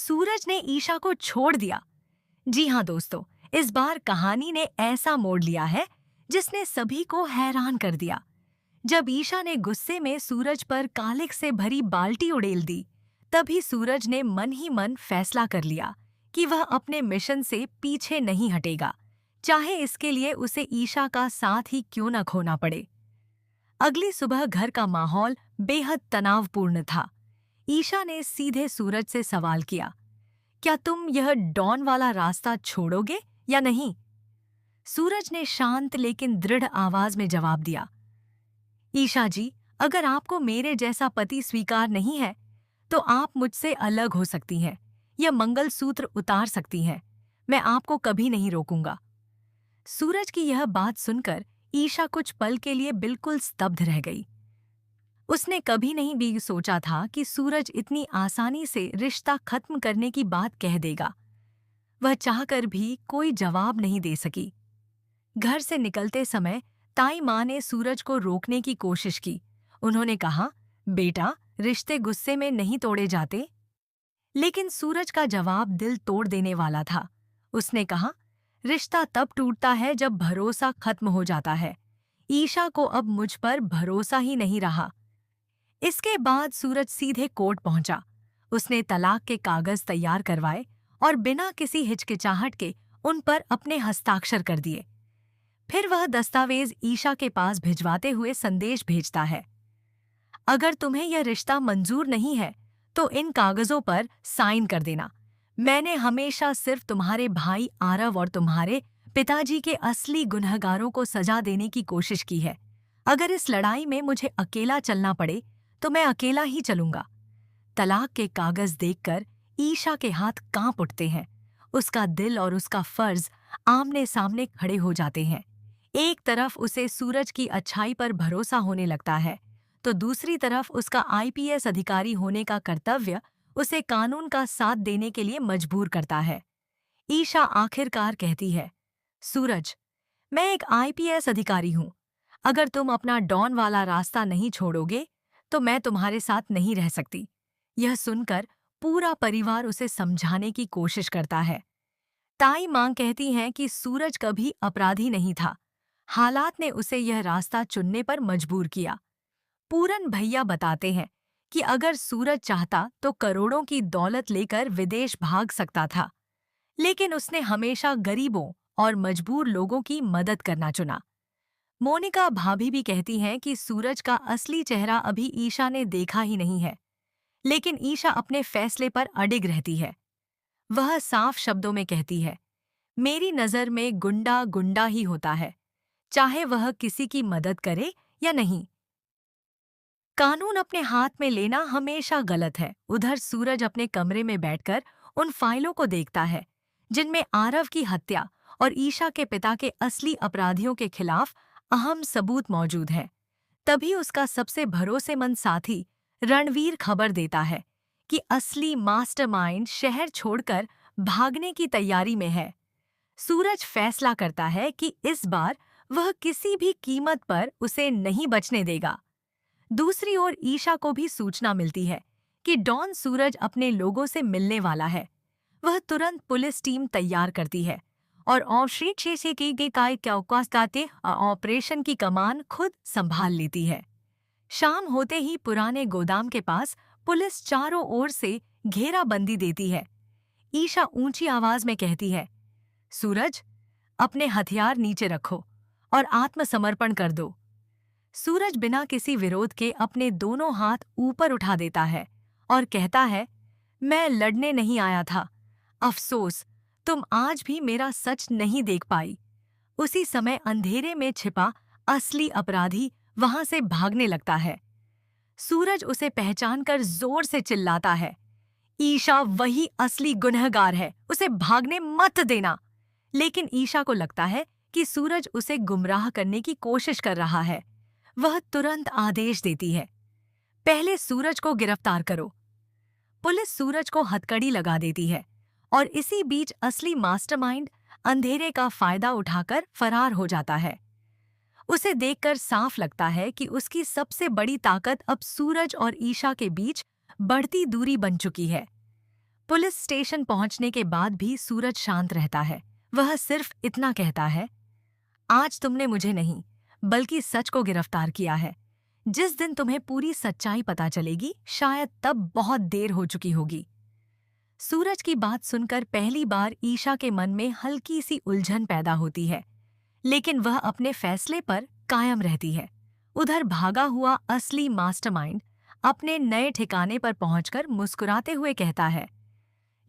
सूरज ने ईशा को छोड़ दिया। जी हाँ दोस्तों, इस बार कहानी ने ऐसा मोड़ लिया है जिसने सभी को हैरान कर दिया। जब ईशा ने गुस्से में सूरज पर कालिख से भरी बाल्टी उड़ेल दी, तभी सूरज ने मन ही मन फैसला कर लिया कि वह अपने मिशन से पीछे नहीं हटेगा, चाहे इसके लिए उसे ईशा का साथ ही क्यों न खोना पड़े। अगली सुबह घर का माहौल बेहद तनावपूर्ण था। ईशा ने सीधे सूरज से सवाल किया, क्या तुम यह डॉन वाला रास्ता छोड़ोगे या नहीं? सूरज ने शांत लेकिन दृढ़ आवाज में जवाब दिया, ईशा जी, अगर आपको मेरे जैसा पति स्वीकार नहीं है, तो आप मुझसे अलग हो सकती हैं या मंगलसूत्र उतार सकती हैं। मैं आपको कभी नहीं रोकूंगा। सूरज की यह बात सुनकर ईशा कुछ पल के लिए बिल्कुल स्तब्ध रह गई। उसने कभी नहीं भी सोचा था कि सूरज इतनी आसानी से रिश्ता खत्म करने की बात कह देगा। वह चाहकर भी कोई जवाब नहीं दे सकी। घर से निकलते समय ताई माँ ने सूरज को रोकने की कोशिश की। उन्होंने कहा, बेटा, रिश्ते गुस्से में नहीं तोड़े जाते। लेकिन सूरज का जवाब दिल तोड़ देने वाला था। उसने कहा, रिश्ता तब टूटता है जब भरोसा खत्म हो जाता है। ईशा को अब मुझ पर भरोसा ही नहीं रहा। इसके बाद सूरज सीधे कोर्ट पहुंचा। उसने तलाक के कागज तैयार करवाए और बिना किसी हिचकिचाहट के उन पर अपने हस्ताक्षर कर दिए। फिर वह दस्तावेज ईशा के पास भिजवाते हुए संदेश भेजता है, अगर तुम्हें यह रिश्ता मंजूर नहीं है तो इन कागजों पर साइन कर देना। मैंने हमेशा सिर्फ तुम्हारे भाई आरव और तुम्हारे पिताजी के असली गुनहगारों को सजा देने की कोशिश की है। अगर इस लड़ाई में मुझे अकेला चलना पड़े तो मैं अकेला ही चलूंगा। तलाक के कागज देखकर ईशा के हाथ कांप उठते हैं। उसका दिल और उसका फर्ज आमने सामने खड़े हो जाते हैं। एक तरफ उसे सूरज की अच्छाई पर भरोसा होने लगता है, तो दूसरी तरफ उसका आईपीएस अधिकारी होने का कर्तव्य उसे कानून का साथ देने के लिए मजबूर करता है। ईशा आखिरकार कहती है, सूरज, मैं एक आईपीएस अधिकारी हूँ। अगर तुम अपना डॉन वाला रास्ता नहीं छोड़ोगे तो मैं तुम्हारे साथ नहीं रह सकती। यह सुनकर पूरा परिवार उसे समझाने की कोशिश करता है। ताई मां कहती हैं कि सूरज कभी अपराधी नहीं था। हालात ने उसे यह रास्ता चुनने पर मजबूर किया। पूरन भैया बताते हैं कि अगर सूरज चाहता तो करोड़ों की दौलत लेकर विदेश भाग सकता था, लेकिन उसने हमेशा गरीबों और मजबूर लोगों की मदद करना चुना। मोनिका भाभी भी कहती हैं कि सूरज का असली चेहरा अभी ईशा ने देखा ही नहीं है, लेकिन ईशा अपने फैसले पर अडिग रहती है। वह साफ शब्दों में कहती है, मेरी नज़र में गुंडा गुंडा ही होता है, चाहे वह किसी की मदद करे या नहीं। कानून अपने हाथ में लेना हमेशा गलत है। उधर सूरज अपने कमरे में बैठकर उन फाइलों को देखता है जिनमें आरव की हत्या और ईशा के पिता के असली अपराधियों के खिलाफ अहम सबूत मौजूद हैं। तभी उसका सबसे भरोसेमंद साथी रणवीर खबर देता है कि असली मास्टरमाइंड शहर छोड़कर भागने की तैयारी में है। सूरज फैसला करता है कि इस बार वह किसी भी कीमत पर उसे नहीं बचने देगा। दूसरी ओर ईशा को भी सूचना मिलती है कि डॉन सूरज अपने लोगों से मिलने वाला है। वह तुरंत पुलिस टीम तैयार करती है और ऑपरेशन की कमान खुद संभाल लेती है। शाम होते ही पुराने गोदाम के पास पुलिस चारों ओर से घेराबंदी देती है। ईशा ऊंची आवाज में कहती है, सूरज, अपने हथियार नीचे रखो और आत्मसमर्पण कर दो। सूरज बिना किसी विरोध के अपने दोनों हाथ ऊपर उठा देता है और कहता है, मैं लड़ने नहीं आया था। अफसोस, तुम आज भी मेरा सच नहीं देख पाई। उसी समय अंधेरे में छिपा असली अपराधी वहां से भागने लगता है। सूरज उसे पहचानकर जोर से चिल्लाता है, ईशा वही असली गुनहगार है, उसे भागने मत देना। लेकिन ईशा को लगता है कि सूरज उसे गुमराह करने की कोशिश कर रहा है। वह तुरंत आदेश देती है, पहले सूरज को गिरफ्तार करो। पुलिस सूरज को हथकड़ी लगा देती है और इसी बीच असली मास्टरमाइंड अंधेरे का फायदा उठाकर फरार हो जाता है। उसे देखकर साफ लगता है कि उसकी सबसे बड़ी ताकत अब सूरज और ईशा के बीच बढ़ती दूरी बन चुकी है। पुलिस स्टेशन पहुंचने के बाद भी सूरज शांत रहता है। वह सिर्फ इतना कहता है, आज तुमने मुझे नहीं, बल्कि सच को गिरफ्तार किया है। जिस दिन तुम्हें पूरी सच्चाई पता चलेगी, शायद तब बहुत देर हो चुकी होगी। सूरज की बात सुनकर पहली बार ईशा के मन में हल्की सी उलझन पैदा होती है, लेकिन वह अपने फैसले पर कायम रहती है। उधर भागा हुआ असली मास्टरमाइंड अपने नए ठिकाने पर पहुंचकर मुस्कुराते हुए कहता है,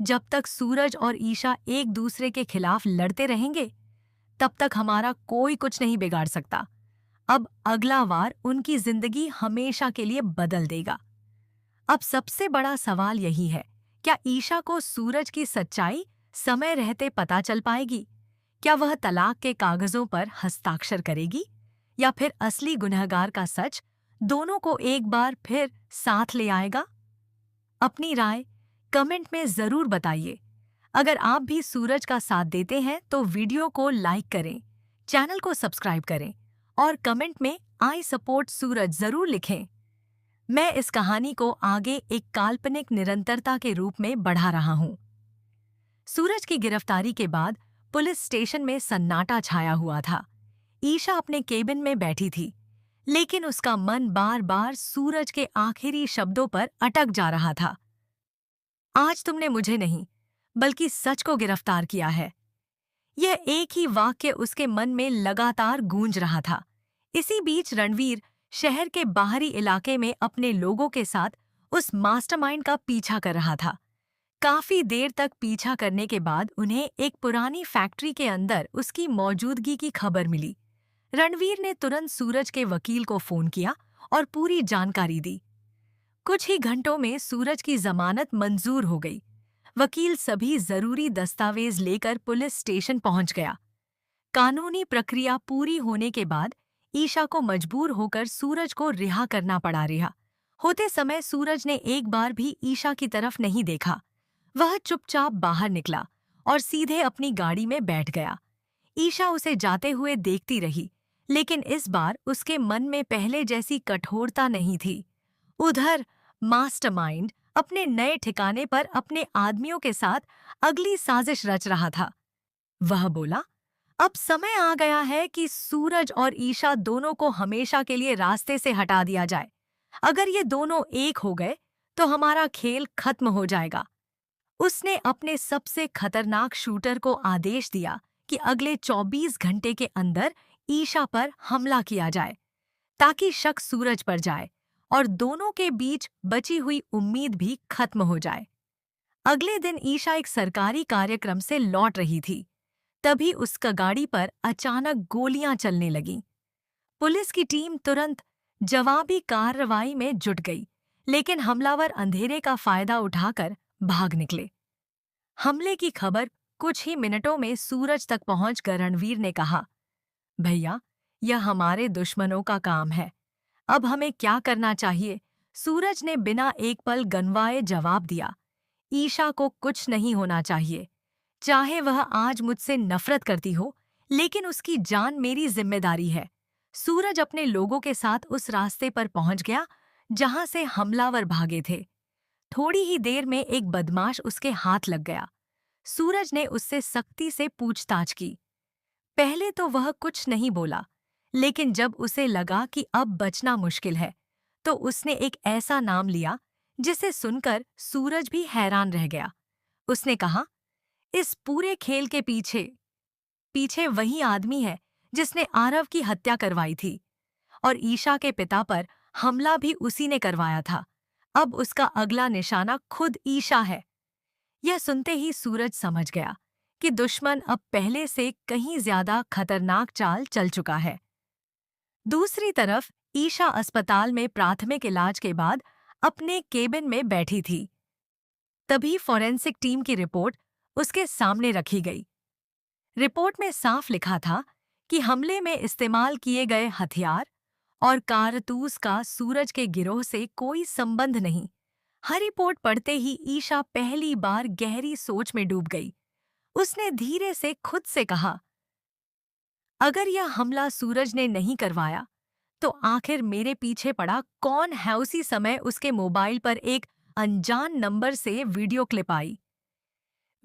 जब तक सूरज और ईशा एक दूसरे के खिलाफ लड़ते रहेंगे, तब तक हमारा कोई कुछ नहीं बिगाड़ सकता। अब अगला वार उनकी जिंदगी हमेशा के लिए बदल देगा। अब सबसे बड़ा सवाल यही है, क्या ईशा को सूरज की सच्चाई समय रहते पता चल पाएगी? क्या वह तलाक के कागजों पर हस्ताक्षर करेगी, या फिर असली गुनहगार का सच दोनों को एक बार फिर साथ ले आएगा? अपनी राय कमेंट में जरूर बताइए। अगर आप भी सूरज का साथ देते हैं तो वीडियो को लाइक करें, चैनल को सब्सक्राइब करें और कमेंट में आई सपोर्ट सूरज जरूर लिखें। मैं इस कहानी को आगे एक काल्पनिक निरंतरता के रूप में बढ़ा रहा हूं। सूरज की गिरफ्तारी के बाद पुलिस स्टेशन में सन्नाटा छाया हुआ था। ईशा अपने केबिन में बैठी थी, लेकिन उसका मन बार बार सूरज के आखिरी शब्दों पर अटक जा रहा था। आज तुमने मुझे नहीं, बल्कि सच को गिरफ्तार किया है। यह एक ही वाक्य उसके मन में लगातार गूंज रहा था। इसी बीच रणवीर शहर के बाहरी इलाके में अपने लोगों के साथ उस मास्टरमाइंड का पीछा कर रहा था। काफी देर तक पीछा करने के बाद उन्हें एक पुरानी फैक्ट्री के अंदर उसकी मौजूदगी की खबर मिली। रणवीर ने तुरंत सूरज के वकील को फोन किया और पूरी जानकारी दी। कुछ ही घंटों में सूरज की जमानत मंजूर हो गई। वकील सभी जरूरी दस्तावेज लेकर पुलिस स्टेशन पहुंच गया। कानूनी प्रक्रिया पूरी होने के बाद ईशा को मजबूर होकर सूरज को रिहा करना पड़ा। रिहा होते समय सूरज ने एक बार भी ईशा की तरफ नहीं देखा। वह चुपचाप बाहर निकला और सीधे अपनी गाड़ी में बैठ गया। ईशा उसे जाते हुए देखती रही, लेकिन इस बार उसके मन में पहले जैसी कठोरता नहीं थी। उधर मास्टरमाइंड अपने नए ठिकाने पर अपने आदमियों के साथ अगली साजिश रच रहा था। वह बोला, अब समय आ गया है कि सूरज और ईशा दोनों को हमेशा के लिए रास्ते से हटा दिया जाए। अगर ये दोनों एक हो गए तो हमारा खेल खत्म हो जाएगा। उसने अपने सबसे खतरनाक शूटर को आदेश दिया कि अगले 24 घंटे के अंदर ईशा पर हमला किया जाए, ताकि शक सूरज पर जाए और दोनों के बीच बची हुई उम्मीद भी खत्म हो जाए। अगले दिन ईशा एक सरकारी कार्यक्रम से लौट रही थी। तभी उसका गाड़ी पर अचानक गोलियां चलने लगीं। पुलिस की टीम तुरंत जवाबी कार्रवाई में जुट गई, लेकिन हमलावर अंधेरे का फायदा उठाकर भाग निकले। हमले की खबर कुछ ही मिनटों में सूरज तक पहुंच कर रणवीर ने कहा, भैया, यह हमारे दुश्मनों का काम है। अब हमें क्या करना चाहिए? सूरज ने बिना एक पल गंवाए जवाब दिया, ईशा को कुछ नहीं होना चाहिए। चाहे वह आज मुझसे नफरत करती हो, लेकिन उसकी जान मेरी जिम्मेदारी है। सूरज अपने लोगों के साथ उस रास्ते पर पहुंच गया जहां से हमलावर भागे थे। थोड़ी ही देर में एक बदमाश उसके हाथ लग गया। सूरज ने उससे सख्ती से पूछताछ की। पहले तो वह कुछ नहीं बोला, लेकिन जब उसे लगा कि अब बचना मुश्किल है, तो उसने एक ऐसा नाम लिया जिसे सुनकर सूरज भी हैरान रह गया। उसने कहा, इस पूरे खेल के पीछे पीछे वही आदमी है जिसने आरव की हत्या करवाई थी, और ईशा के पिता पर हमला भी उसी ने करवाया था। अब उसका अगला निशाना खुद ईशा है। यह सुनते ही सूरज समझ गया कि दुश्मन अब पहले से कहीं ज्यादा खतरनाक चाल चल चुका है। दूसरी तरफ ईशा अस्पताल में प्राथमिक इलाज के बाद अपने केबिन में बैठी थी। तभी फॉरेंसिक टीम की रिपोर्ट उसके सामने रखी गई। रिपोर्ट में साफ लिखा था कि हमले में इस्तेमाल किए गए हथियार और कारतूस का सूरज के गिरोह से कोई संबंध नहीं। हर रिपोर्ट पढ़ते ही ईशा पहली बार गहरी सोच में डूब गई। उसने धीरे से खुद से कहा, अगर यह हमला सूरज ने नहीं करवाया, तो आखिर मेरे पीछे पड़ा कौन है? उसी समय उसके मोबाइल पर एक अनजान नंबर से वीडियो क्लिप आई।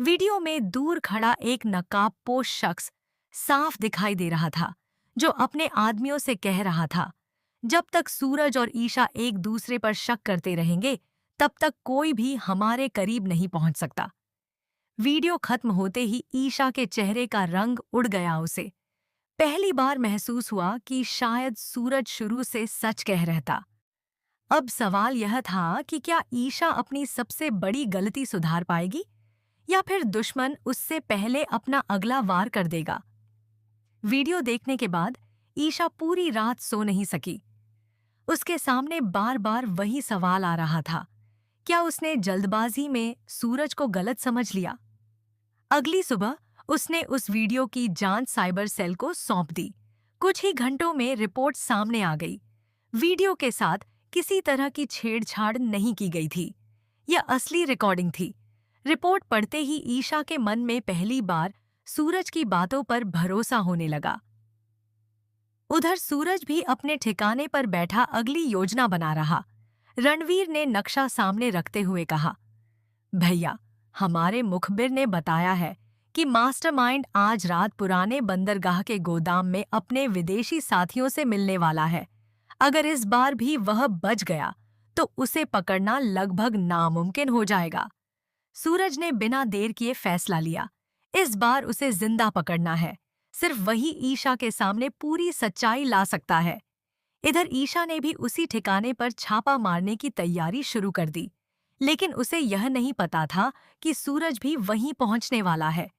वीडियो में दूर खड़ा एक नकाबपोश शख्स साफ दिखाई दे रहा था, जो अपने आदमियों से कह रहा था, जब तक सूरज और ईशा एक दूसरे पर शक करते रहेंगे, तब तक कोई भी हमारे करीब नहीं पहुंच सकता। वीडियो खत्म होते ही ईशा के चेहरे का रंग उड़ गया। उसे पहली बार महसूस हुआ कि शायद सूरज शुरू से सच कह रहता। अब सवाल यह था कि क्या ईशा अपनी सबसे बड़ी गलती सुधार पाएगी, या फिर दुश्मन उससे पहले अपना अगला वार कर देगा। वीडियो देखने के बाद ईशा पूरी रात सो नहीं सकी। उसके सामने बार बार वही सवाल आ रहा था, क्या उसने जल्दबाजी में सूरज को गलत समझ लिया। अगली सुबह उसने उस वीडियो की जांच साइबर सेल को सौंप दी। कुछ ही घंटों में रिपोर्ट सामने आ गई। वीडियो के साथ किसी तरह की छेड़छाड़ नहीं की गई थी। यह असली रिकॉर्डिंग थी। रिपोर्ट पढ़ते ही ईशा के मन में पहली बार सूरज की बातों पर भरोसा होने लगा। उधर सूरज भी अपने ठिकाने पर बैठा अगली योजना बना रहा। रणवीर ने नक्शा सामने रखते हुए कहा, भैया, हमारे मुखबिर ने बताया है कि मास्टरमाइंड आज रात पुराने बंदरगाह के गोदाम में अपने विदेशी साथियों से मिलने वाला है। अगर इस बार भी वह बच गया तो उसे पकड़ना लगभग नामुमकिन हो जाएगा। सूरज ने बिना देर किए फैसला लिया। इस बार उसे जिंदा पकड़ना है। सिर्फ वही ईशा के सामने पूरी सच्चाई ला सकता है। इधर ईशा ने भी उसी ठिकाने पर छापा मारने की तैयारी शुरू कर दी, लेकिन उसे यह नहीं पता था कि सूरज भी वहीं पहुंचने वाला है।